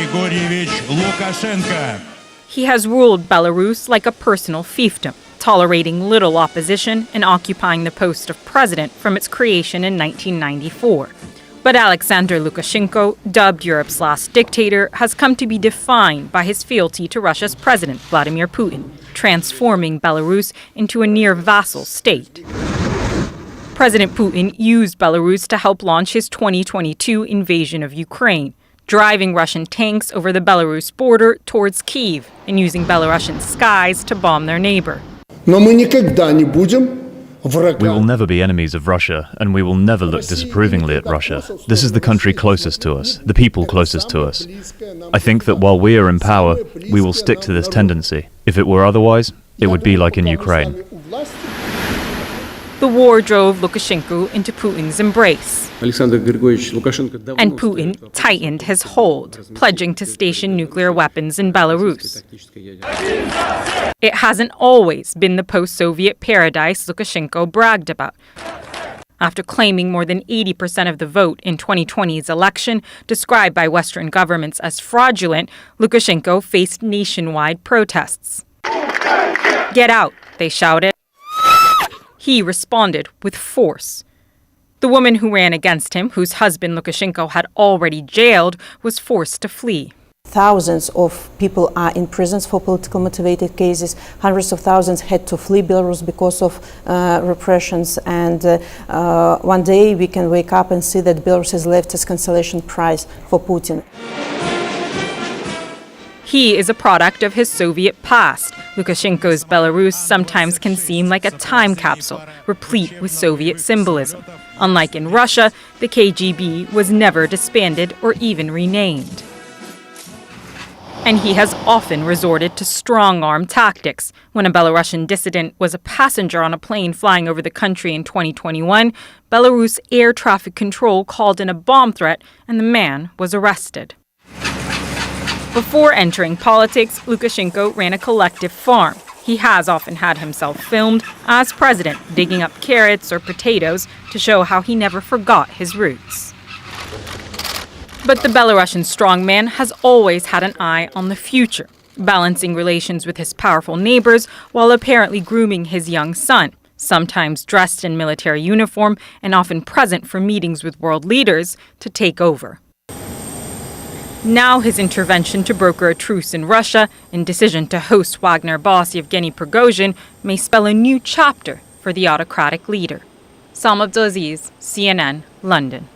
Григорьевич Lukashenko. He has ruled Belarus like a personal fiefdom, tolerating little opposition and occupying the post of president from its creation in 1994. But Alexander Lukashenko, dubbed Europe's last dictator, has come to be defined by his fealty to Russia's president, Vladimir Putin, transforming Belarus into a near-vassal state. President Putin used Belarus to help launch his 2022 invasion of Ukraine, driving Russian tanks over the Belarus border towards Kyiv and using Belarusian skies to bomb their neighbor. Но мы никогда не будем We will never be enemies of Russia, and we will never look disapprovingly at Russia. This is the country closest to us, the people closest to us. I think that while we are in power, we will stick to this tendency. If it were otherwise, it would be like in Ukraine. The war drove Lukashenko into Putin's embrace. And Putin tightened his hold, pledging to station nuclear weapons in Belarus. It hasn't always been the post-Soviet paradise Lukashenko bragged about. After claiming more than 80% of the vote in 2020's election, described by Western governments as fraudulent, Lukashenko faced nationwide protests. "Get out," they shouted. He responded with force. The woman who ran against him, whose husband Lukashenko had already jailed, was forced to flee. Thousands of people are in prisons for political motivated cases. Hundreds of thousands had to flee Belarus because of repressions. And one day we can wake up and see that Belarus is left as consolation prize for Putin. He is a product of his Soviet past. Lukashenko's Belarus sometimes can seem like a time capsule, replete with Soviet symbolism. Unlike in Russia, the KGB was never disbanded or even renamed. And he has often resorted to strong-arm tactics. When a Belarusian dissident was a passenger on a plane flying over the country in 2021, Belarus air traffic control called in a bomb threat, and the man was arrested. Before entering politics, Lukashenko ran a collective farm. He has often had himself filmed as president, digging up carrots or potatoes to show how he never forgot his roots. But the Belarusian strongman has always had an eye on the future, balancing relations with his powerful neighbors while apparently grooming his young son, sometimes dressed in military uniform and often present for meetings with world leaders, to take over. Now his intervention to broker a truce in Russia and decision to host Wagner boss Yevgeny Prigozhin may spell a new chapter for the autocratic leader. Salma Abdelaziz, CNN, London.